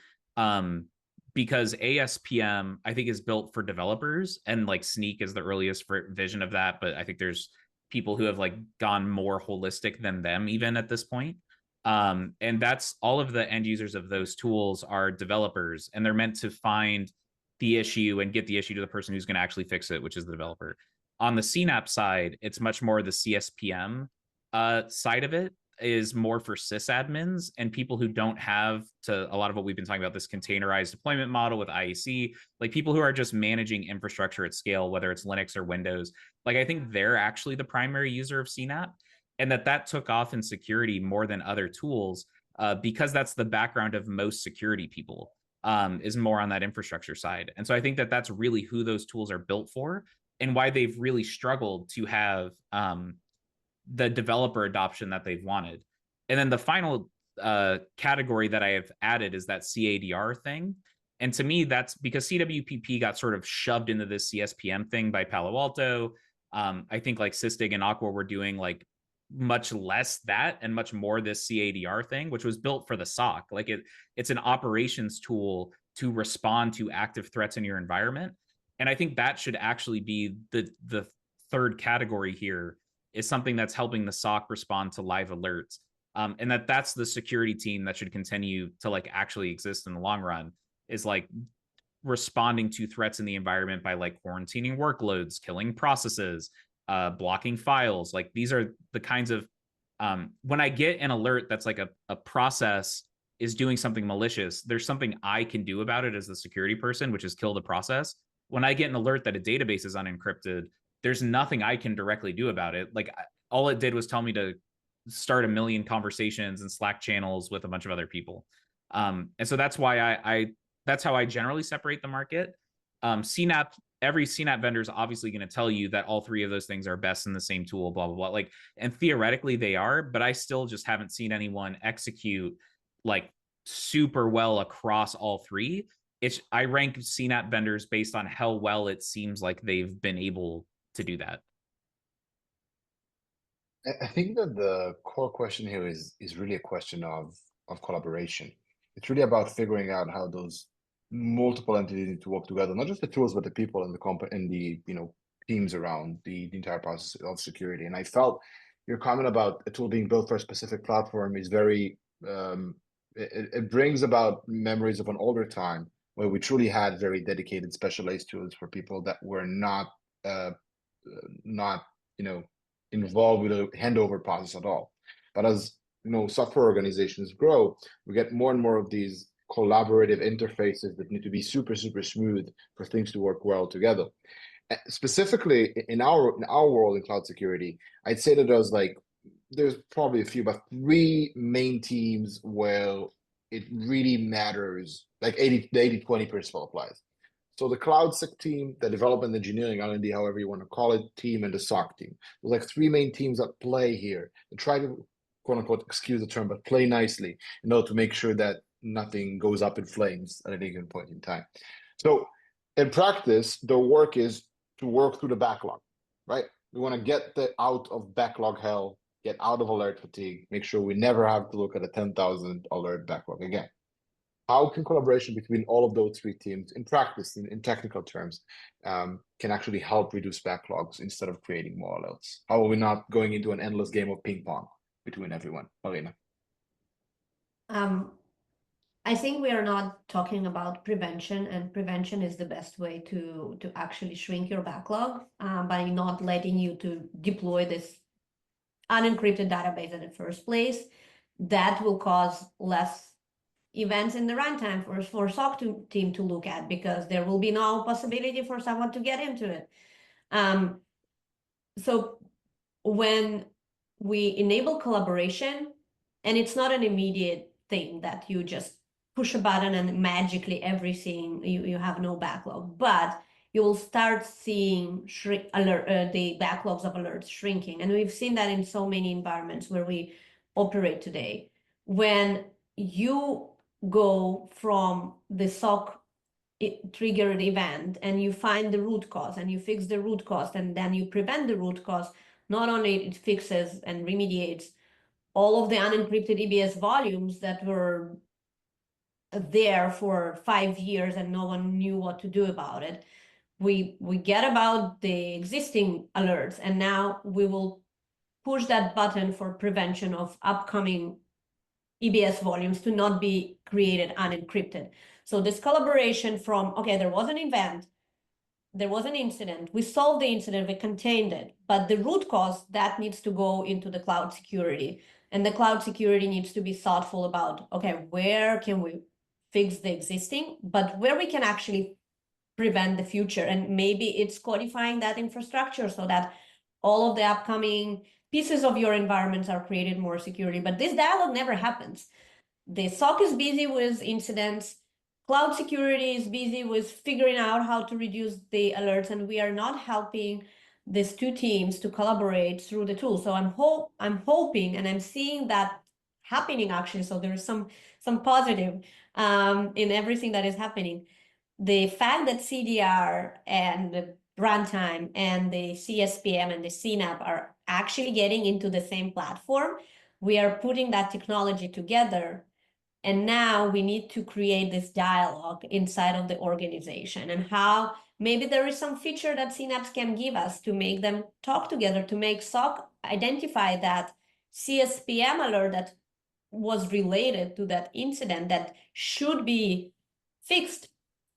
Speaker 3: because ASPM I think is built for developers, and like Sneak is the earliest vision of that. But I think there's people who have like gone more holistic than them even at this point. And that's all of the end users of those tools are developers, and they're meant to find the issue and get the issue to the person who's going to actually fix it, which is the developer. On the CNAPP side, it's much more the CSPM side of it is more for sysadmins and people who don't have to a lot of what we've been talking about, this containerized deployment model with IAC, like people who are just managing infrastructure at scale, whether it's Linux or Windows. Like I think they're actually the primary user of CNAPP, and that took off in security more than other tools because that's the background of most security people, is more on that infrastructure side. And so I think that's really who those tools are built for and why they've really struggled to have the developer adoption that they've wanted. And then the final category that I have added is that CADR thing. And to me, that's because CWPP got sort of shoved into this CSPM thing by Palo Alto. I think like Sysdig and Aqua were doing like much less that and much more this CADR thing, which was built for the SOC. Like it's an operations tool to respond to active threats in your environment. And I think that should actually be the third category here, is something that's helping the SOC respond to live alerts. And that's the security team that should continue to like actually exist in the long run, is like responding to threats in the environment by like quarantining workloads, killing processes, blocking files. Like these are the kinds of, when I get an alert that's like a process is doing something malicious, there's something I can do about it as the security person, which is kill the process. When I get an alert that a database is unencrypted, there's nothing I can directly do about it. Like all it did was tell me to start a million conversations and Slack channels with a bunch of other people. And so that's why that's how I generally separate the market. CNAPP, every CNAPP vendor is obviously going to tell you that all three of those things are best in the same tool, blah, blah, blah. Like, and theoretically they are, but I still just haven't seen anyone execute like super well across all three. I rank CNAPP vendors based on how well it seems like they've been able to do that.
Speaker 1: I think that the core question here is really a question of collaboration. It's really about figuring out how those multiple entities need to work together, not just the tools, but the people and the company and the teams around the entire process of security. And I felt your comment about a tool being built for a specific platform is very it brings about memories of an older time where we truly had very dedicated specialized tools for people that were not involved with a handover process at all. But as software organizations grow, we get more and more of these collaborative interfaces that need to be super smooth for things to work well together. Specifically in our world in cloud security, I'd say that there's probably a few, but three main teams where it really matters, like the 80-20 principle applies. So the CloudSec team, the development engineering, R&D, however you want to call it, team, and the SOC team. There's like three main teams that play here and try to, quote unquote, excuse the term, but play nicely in order to make sure that nothing goes up in flames at any given point in time. So in practice, the work is to work through the backlog, right? We want to get out of backlog hell, get out of alert fatigue, make sure we never have to look at a 10,000 alert backlog again. How can collaboration between all of those three teams in practice, in technical terms, can actually help reduce backlogs instead of creating more alerts? How are we not going into an endless game of ping pong between everyone? Marina.
Speaker 2: I think we are not talking about prevention, and prevention is the best way to actually shrink your backlog by not letting you to deploy this unencrypted database in the first place. That will cause less events in the runtime for SOC team to look at, because there will be no possibility for someone to get into it. So when we enable collaboration, and it's not an immediate thing that you just push a button and magically everything, you have no backlog, but you will start seeing the backlogs of alerts shrinking. And we've seen that in so many environments where we operate today. When you go from the SOC triggered event and you find the root cause and you fix the root cause, and then you prevent the root cause, not only it fixes and remediates all of the unencrypted EBS volumes that were there for 5 years and no one knew what to do about it. We get about the existing alerts, and now we will push that button for prevention of upcoming EBS volumes to not be created unencrypted. So this collaboration from, okay, there was an event, there was an incident, we solved the incident, we contained it, but the root cause, that needs to go into the cloud security. And the cloud security needs to be thoughtful about, okay, where can we fix the existing, but where we can actually prevent the future. And maybe it's codifying that infrastructure so that all of the upcoming pieces of your environments are created more securely. But this dialogue never happens. The SOC is busy with incidents. Cloud security is busy with figuring out how to reduce the alerts, and we are not helping these two teams to collaborate through the tool. So I'm hoping, and I'm seeing that happening actually. So there is some positive in everything that is happening. The fact that CDR and the runtime and the CSPM and the CNAPP are actually getting into the same platform, we are putting that technology together. And now we need to create this dialogue inside of the organization, and how maybe there is some feature that CNAPPs can give us to make them talk together, to make SOC identify that CSPM alert that was related to that incident that should be fixed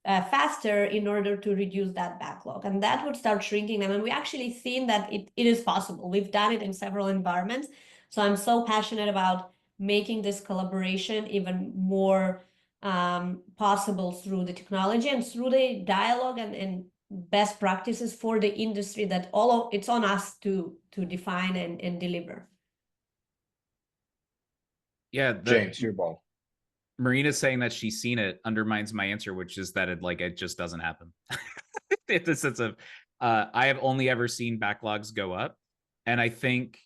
Speaker 2: faster in order to reduce that backlog. And that would start shrinking them. And we actually seen that it is possible. We've done it in several environments. So I'm so passionate about making this collaboration even more possible through the technology and through the dialogue and best practices for the industry, that it's on us to define and deliver.
Speaker 3: Yeah,
Speaker 1: James, your ball.
Speaker 3: Marina's saying that she's seen it undermines my answer, which is that it just doesn't happen. In the sense of, I have only ever seen backlogs go up, and I think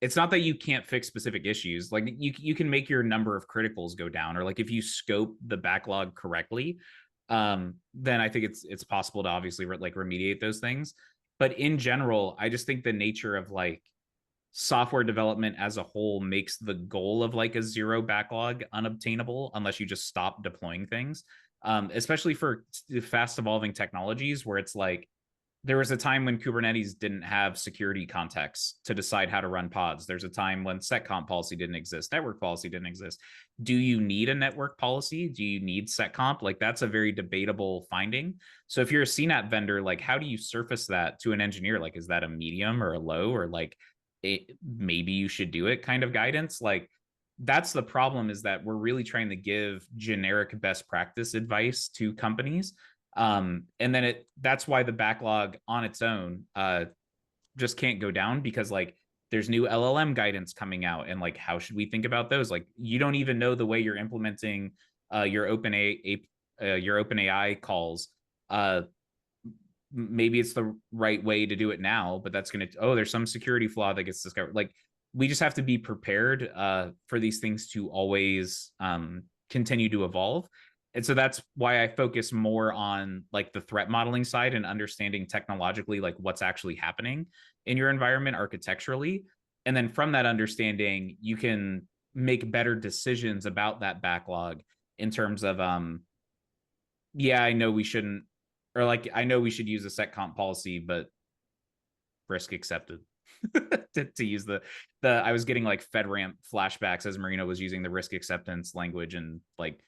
Speaker 3: it's not that you can't fix specific issues. Like you can make your number of criticals go down, or like if you scope the backlog correctly, then I think it's possible to obviously remediate those things. But in general, I just think the nature of software development as a whole makes the goal of a zero backlog unobtainable unless you just stop deploying things, especially for fast evolving technologies where it's there was a time when Kubernetes didn't have security context to decide how to run pods. There's a time when seccomp policy didn't exist, network policy didn't exist. Do you need a network policy? Do you need seccomp? That's a very debatable finding. So if you're a CNAPP vendor, how do you surface that to an engineer? Is that a medium or a low, or maybe you should do it kind of guidance? That's the problem, is that we're really trying to give generic best practice advice to companies. And then that's why the backlog on its own just can't go down, because there's new LLM guidance coming out, and how should we think about those? You don't even know the way you're implementing your OpenAI calls. Maybe it's the right way to do it now, but that's there's some security flaw that gets discovered. we just have to be prepared for these things to always continue to evolve. And so that's why I focus more on like the threat modeling side and understanding technologically like what's actually happening in your environment architecturally. And then from that understanding, you can make better decisions about that backlog in terms of yeah, I know we shouldn't, or like I know we should use a set comp policy, but risk accepted. to use the I was getting like FedRAMP flashbacks as Marina was using the risk acceptance language, and like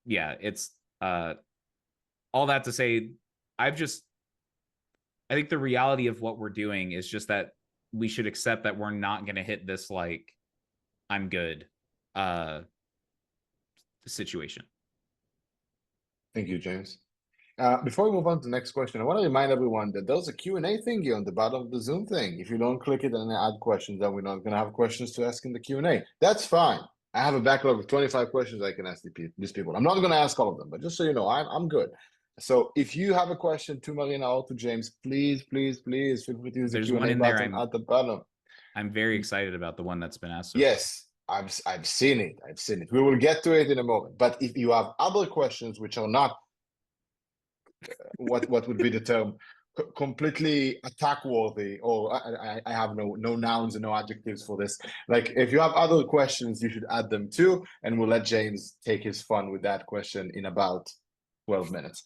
Speaker 3: yeah, it's all that to say, I think the reality of what we're doing is just that we should accept that we're not going to hit this like I'm good situation.
Speaker 1: Thank you, James. Before we move on to the next question, I want to remind everyone that there's a Q&A thingy on the bottom of the Zoom thing. If you don't click it and add questions, then we're not going to have questions to ask in the Q&A. That's fine. I have a backlog of 25 questions I can ask these people. I'm not going to ask all of them, but just so you know, I'm good. So if you have a question to Marina or to James, please feel free to use the Q&A button at the bottom.
Speaker 3: I'm very excited about the one that's been asked.
Speaker 1: Yes, I've seen it. We will get to it in a moment. But if you have other questions which are not what would be the term, completely attack worthy, or I have no nouns and no adjectives for this. Like if you have other questions, you should add them too, and we'll let James take his fun with that question in about 12 minutes.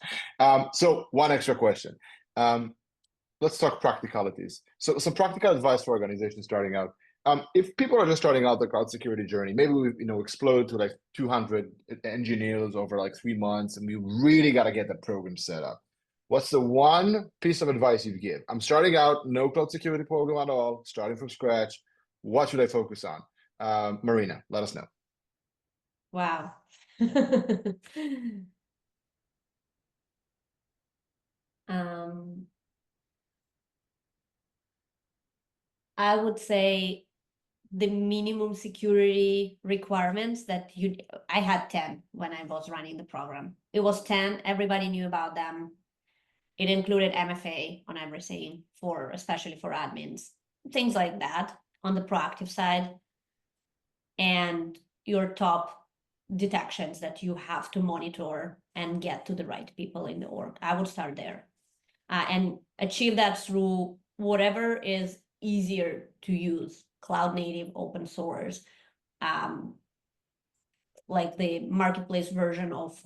Speaker 1: So one extra question. Let's talk practicalities. So some practical advice for organizations starting out. If people are just starting out the cloud security journey, maybe we explode to like 200 engineers over like 3 months, and we really got to get that program set up. What's the one piece of advice you'd give? I'm starting out, no cloud security program at all, starting from scratch. What should I focus on? Marina, let us know.
Speaker 2: Wow. I would say the minimum security requirements that I had 10 when I was running the program. It was 10, everybody knew about them. It included MFA on everything, especially for admins, things like that on the proactive side, and your top detections that you have to monitor and get to the right people in the org. I would start there and achieve that through whatever is easier to use, cloud native, open source, like the marketplace version of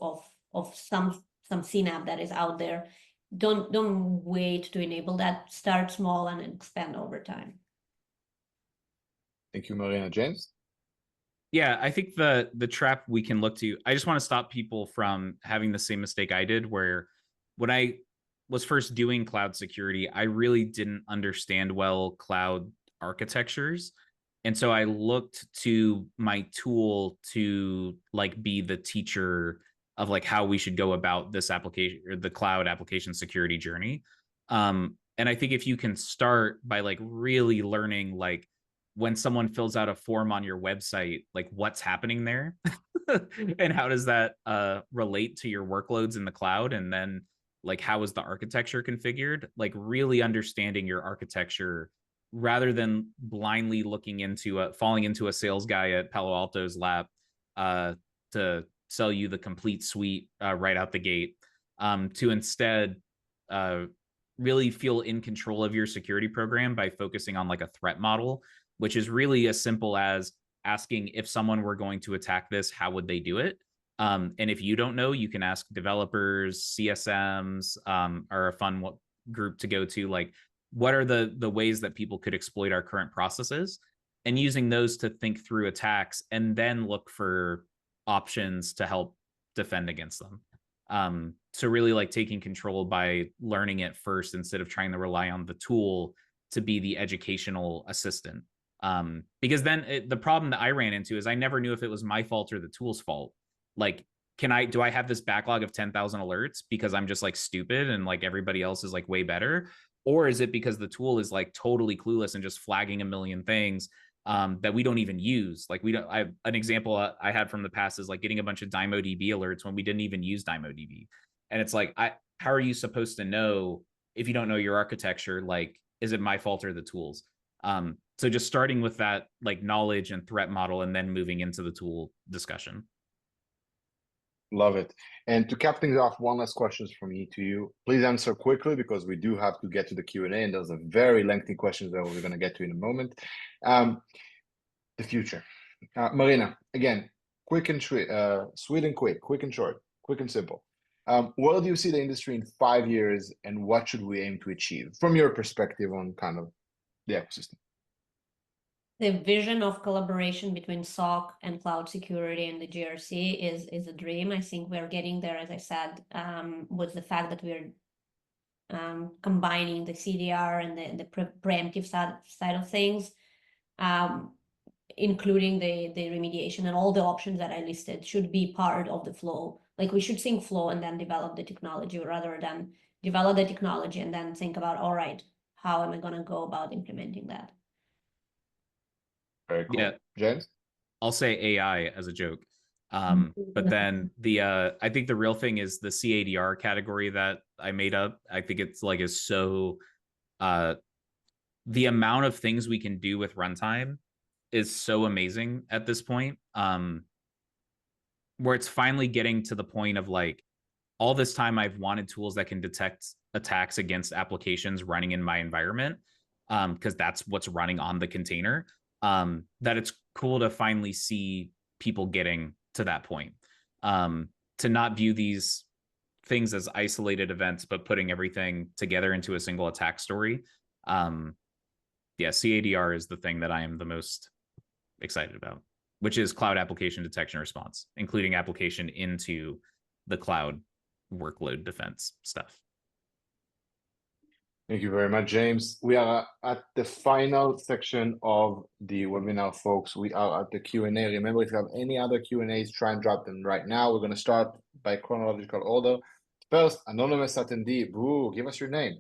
Speaker 2: some CNAPP that is out there. Don't wait to enable that. Start small and expand over time.
Speaker 1: Thank you, Marina. James?
Speaker 3: Yeah, I think the trap we can look to, I just want to stop people from having the same mistake I did, where when I was first doing cloud security, I really didn't understand well cloud architectures. And so I looked to my tool to like be the teacher of like how we should go about this application or the cloud application security journey. And I think if you can start by like really learning, like when someone fills out a form on your website, like what's happening there and how does that relate to your workloads in the cloud, and then like how is the architecture configured, like really understanding your architecture rather than blindly looking into falling into a sales guy at Palo Alto's lap to sell you the complete suite right out the gate, to instead really feel in control of your security program by focusing on like a threat model, which is really as simple as asking, if someone were going to attack this, how would they do it? And if you don't know, you can ask developers, CSMs are a fun group to go to. Like, what are the ways that people could exploit our current processes, and using those to think through attacks and then look for options to help defend against them. So really like taking control by learning it first instead of trying to rely on the tool to be the educational assistant. Because then the problem that I ran into is I never knew if it was my fault or the tool's fault. Like, do I have this backlog of 10,000 alerts because I'm just like stupid and like everybody else is like way better? Or is it because the tool is like totally clueless and just flagging a million things that we don't even use? Like an example I had from the past is like getting a bunch of DymoDB alerts when we didn't even use DymoDB. And it's like, how are you supposed to know if you don't know your architecture? Like, is it my fault or the tools? So just starting with that like knowledge and threat model and then moving into the tool discussion.
Speaker 1: Love it. And to cap things off, one last question from me to you. Please answer quickly because we do have to get to the Q&A, and those are very lengthy questions that we're going to get to in a moment. The future. Marina, again, quick and sweet and quick and short, quick and simple. Where do you see the industry in 5 years, and what should we aim to achieve from your perspective on kind of the ecosystem?
Speaker 2: The vision of collaboration between SOC and cloud security and the GRC is a dream. I think we're getting there, as I said, with the fact that we're combining the CDR and the preemptive side of things, including the remediation, and all the options that I listed should be part of the flow. Like, we should think flow and then develop the technology, rather than develop the technology and then think about, all right, how am I going to go about implementing that?
Speaker 1: Very cool.
Speaker 3: Yeah.
Speaker 1: James?
Speaker 3: I'll say AI as a joke. But then I think the real thing is the CADR category that I made up. I think it's like is so the amount of things we can do with runtime is so amazing at this point. Where it's finally getting to the point of like, all this time I've wanted tools that can detect attacks against applications running in my environment, because that's what's running on the container. That it's cool to finally see people getting to that point, to not view these things as isolated events, but putting everything together into a single attack story. Yeah, CADR is the thing that I am the most excited about, which is cloud application detection response, including application into the cloud workload defense stuff.
Speaker 1: Thank you very much, James. We are at the final section of the webinar, folks. We are at the Q&A. Remember, if you have any other Q&As, try and drop them right now. We're going to start by chronological order. First, anonymous attendee. Boo, give us your name.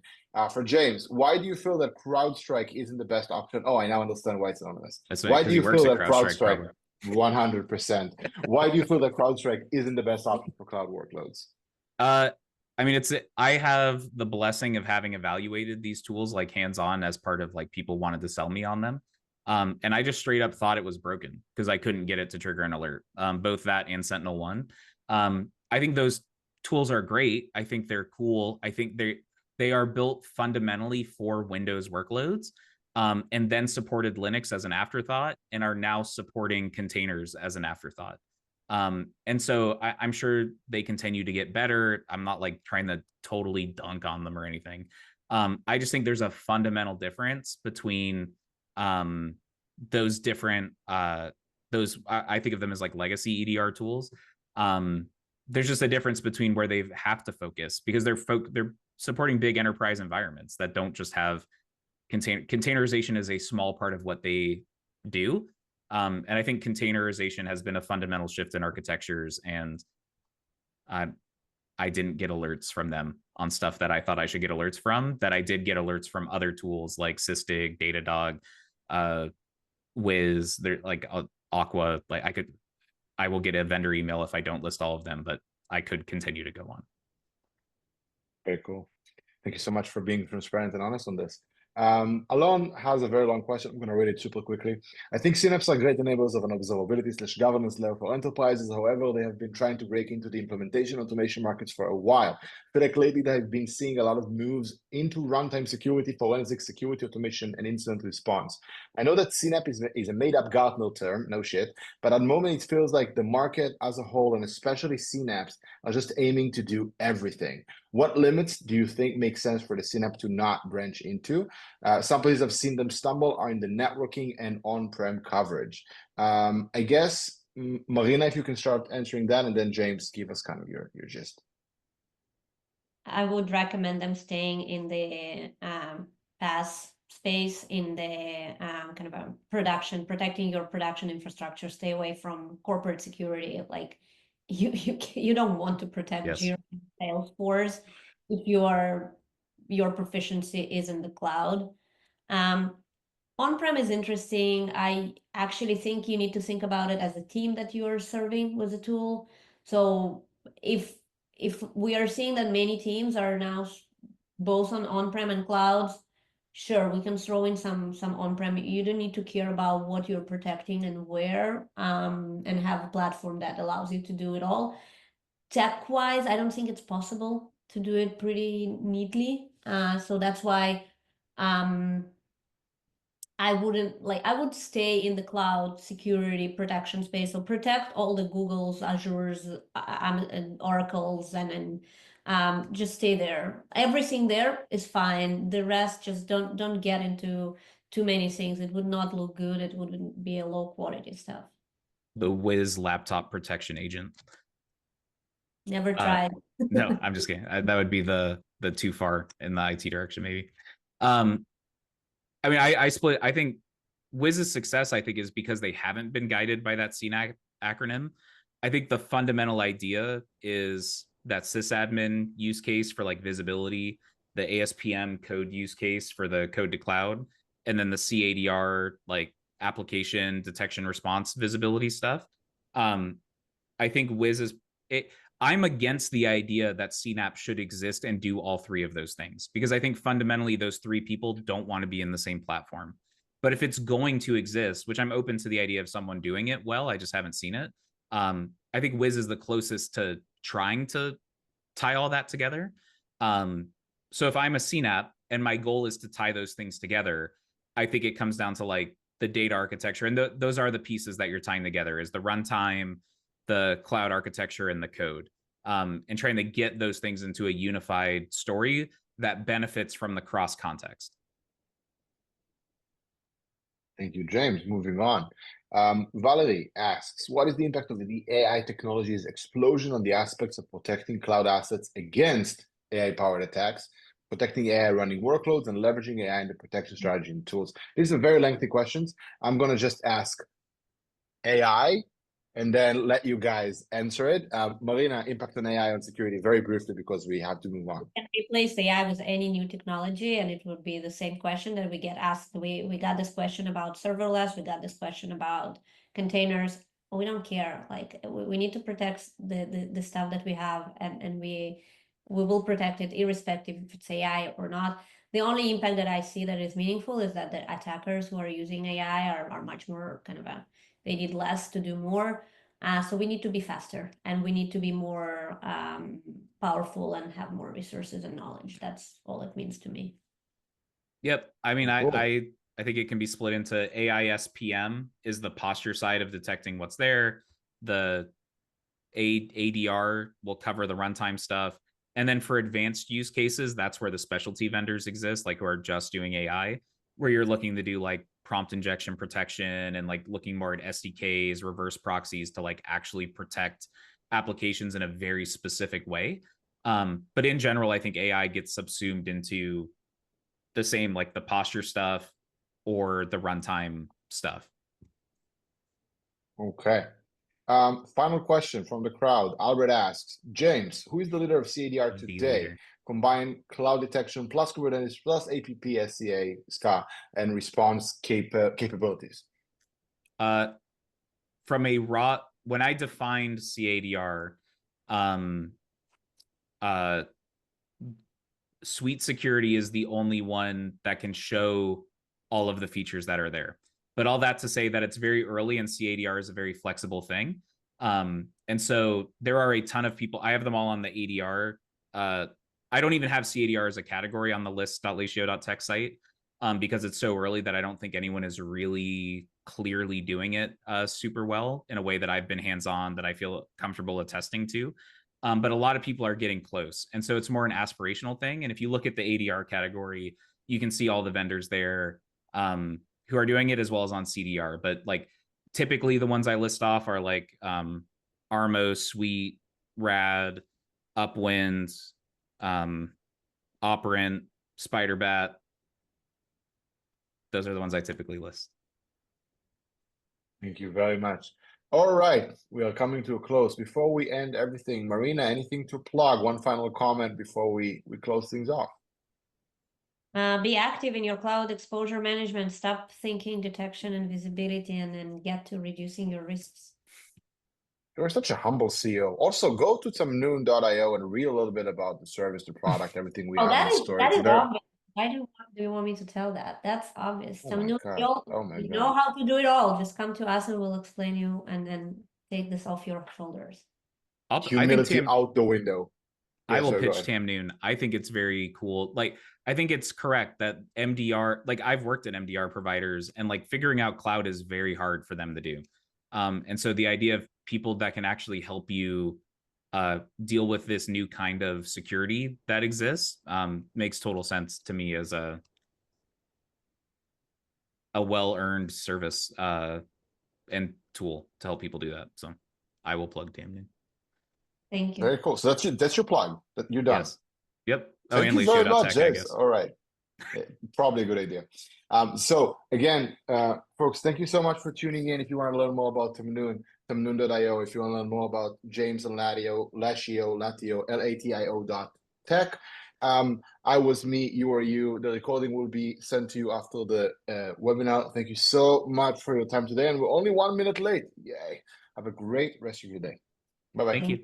Speaker 1: For James, why do you feel that CrowdStrike isn't the best option? Oh, I now understand why it's anonymous.
Speaker 3: That's
Speaker 1: why do you feel that
Speaker 3: CrowdStrike?
Speaker 1: 100%. Why do you feel that CrowdStrike isn't the best option for cloud workloads?
Speaker 3: I mean, I have the blessing of having evaluated these tools like hands-on as part of like people wanted to sell me on them. And I just straight up thought it was broken because I couldn't get it to trigger an alert, both that and Sentinel-1. I think those tools are great. I think they're cool. I think they are built fundamentally for Windows workloads, and then supported Linux as an afterthought, and are now supporting containers as an afterthought. And so I'm sure they continue to get better. I'm not like trying to totally dunk on them or anything. I just think there's a fundamental difference between those different those I think of them as like legacy EDR tools. There's just a difference between where they have to focus, because they're supporting big enterprise environments that don't just have containerization is a small part of what they do. And I think containerization has been a fundamental shift in architectures, and I didn't get alerts from them on stuff that I thought I should get alerts from, that I did get alerts from other tools like Sysdig, Datadog, Wiz, they're like Aqua. Like I will get a vendor email if I don't list all of them, but I could continue to go on.
Speaker 1: Very cool. Thank you so much for being transparent and honest on this. Alon has a very long question. I'm going to read it super quickly. I think CNAPPs are great enablers of an observability/governance layer for enterprises. However, they have been trying to break into the implementation automation markets for a while. I feel like lately they've been seeing a lot of moves into runtime security, forensic security automation, and incident response. I know that CNAPP is a made-up Gartner term, no shit, but at the moment it feels like the market as a whole, and especially CNAPPs, are just aiming to do everything. What limits do you think make sense for the CNAPP to not branch into? Some places I've seen them stumble are in the networking and on-prem coverage. I guess, Marina, if you can start answering that, and then James, give us kind of your gist.
Speaker 2: I would recommend them staying in the PaaS space, in the kind of a protecting your production infrastructure. Stay away from corporate security. Like you don't want to protect Jira and Salesforce if your proficiency is in the cloud. On-prem is interesting. I actually think you need to think about it as a team that you are serving with the tool. So if we are seeing that many teams are now both on on-prem and clouds, sure, we can throw in some on-prem. You don't need to care about what you're protecting and where, and have a platform that allows you to do it all. Tech-wise, I don't think it's possible to do it pretty neatly. So that's why I would stay in the cloud security protection space. So protect all the Googles, Azures, and Oracles, and just stay there. Everything there is fine. The rest, just don't get into too many things. It would not look good. It wouldn't be a low quality stuff.
Speaker 3: The Wiz laptop protection agent.
Speaker 2: Never tried.
Speaker 3: No, I'm just kidding. That would be the too far in the IT direction, maybe. I mean, I split. I think Wiz's success, I think, is because they haven't been guided by that CNAPP acronym. I think the fundamental idea is that sysadmin use case for like visibility, the ASPM code use case for the code to cloud, and then the CADR like application detection response visibility stuff. I think Wiz is it. I'm against the idea that CNAPP should exist and do all three of those things, because I think fundamentally those three people don't want to be in the same platform. But if it's going to exist, which I'm open to the idea of someone doing it well, I just haven't seen it. I think Wiz is the closest to trying to tie all that together. So if I'm a CNAPP and my goal is to tie those things together, I think it comes down to like the data architecture. And those are the pieces that you're tying together, is the runtime, the cloud architecture, and the code, and trying to get those things into a unified story that benefits from the cross context.
Speaker 1: Thank you, James. Moving on. Valerie asks, what is the impact of the AI technology's explosion on the aspects of protecting cloud assets against AI-powered attacks, protecting AI running workloads, and leveraging AI in the protection strategy and tools? These are very lengthy questions. I'm going to just ask AI and then let you guys answer it. Marina, impact on AI on security, very briefly, because we have to move on.
Speaker 2: Can replace AI with any new technology, and it would be the same question that we get asked. We got this question about serverless, we got this question about containers. We don't care. Like we need to protect the stuff that we have, and we will protect it irrespective if it's AI or not. The only impact that I see that is meaningful is that the attackers who are using AI are much more kind of they need less to do more. So we need to be faster, and we need to be more powerful and have more resources and knowledge. That's all it means to me.
Speaker 3: Yep. I mean,
Speaker 1: Cool.
Speaker 3: I think it can be split into AISPM is the posture side of detecting what's there. The ADR will cover the runtime stuff. And then for advanced use cases, that's where the specialty vendors exist, like who are just doing AI, where you're looking to do like prompt injection protection and like looking more at SDKs, reverse proxies to like actually protect applications in a very specific way. But in general, I think AI gets subsumed into the same, like the posture stuff or the runtime stuff.
Speaker 1: Okay. Final question from the crowd. Albert asks, James, who is the leader of CADR today? Combine cloud detection plus Kubernetes plus APP, SCA, SCA, and response capabilities.
Speaker 3: From a raw, when I defined CADR, Suite Security is the only one that can show all of the features that are there. But all that to say that it's very early, and CADR is a very flexible thing. And so there are a ton of people. I have them all on the ADR. I don't even have CADR as a category on the list.latio.tech site, because it's so early that I don't think anyone is really clearly doing it super well in a way that I've been hands-on, that I feel comfortable attesting to. But a lot of people are getting close. And so it's more an aspirational thing. And if you look at the ADR category, you can see all the vendors there who are doing it, as well as on CDR. But like typically the ones I list off are like Armo, Suite, Rad, Upwind, Operant, Spiderbat. Those are the ones I typically list.
Speaker 1: Thank you very much. All right, we are coming to a close. Before we end everything, Marina, anything to plug? One final comment before we close things off.
Speaker 2: Be active in your cloud exposure management. Stop thinking detection and visibility, and then get to reducing your risks.
Speaker 1: You're such a humble CEO. Also, go to tamnoon.io and read a little bit about the service, the product, everything we have in store.
Speaker 2: That is obvious. Why do you want me to tell that? That's obvious.
Speaker 1: Oh my God. Oh my
Speaker 2: You
Speaker 1: God.
Speaker 2: know how to do it all. Just come to us and we'll explain you and then take this off your shoulders.
Speaker 3: I think
Speaker 1: Humility out the window.
Speaker 3: I
Speaker 1: Yeah,
Speaker 3: will
Speaker 1: sorry, go
Speaker 3: pitch
Speaker 1: ahead.
Speaker 3: Tamnoon. I think it's very cool. Like, I think it's correct that MDR, like I've worked at MDR providers, and like figuring out cloud is very hard for them to do. And so the idea of people that can actually help you deal with this new kind of security that exists makes total sense to me as a well-earned service and tool to help people do that. So I will plug Tamnoon.
Speaker 2: Thank you.
Speaker 1: Very cool. So that's your plug. That you're done.
Speaker 3: Yes. Yep. Oh,
Speaker 1: Thank
Speaker 3: and
Speaker 1: you very
Speaker 3: Latio
Speaker 1: much,
Speaker 3: Tech, I
Speaker 1: James.
Speaker 3: guess.
Speaker 1: All right. Probably a good idea. So again, folks, thank you so much for tuning in. If you want to learn more about Tamnoon, tamnoon.io. If you want to learn more about James and Latio, Latio.tech. I was me, you are you. The recording will be sent to you after the webinar. Thank you so much for your time today. And we're only 1 minute late. Yay. Have a great rest of your day. Bye-bye.
Speaker 3: Thank you.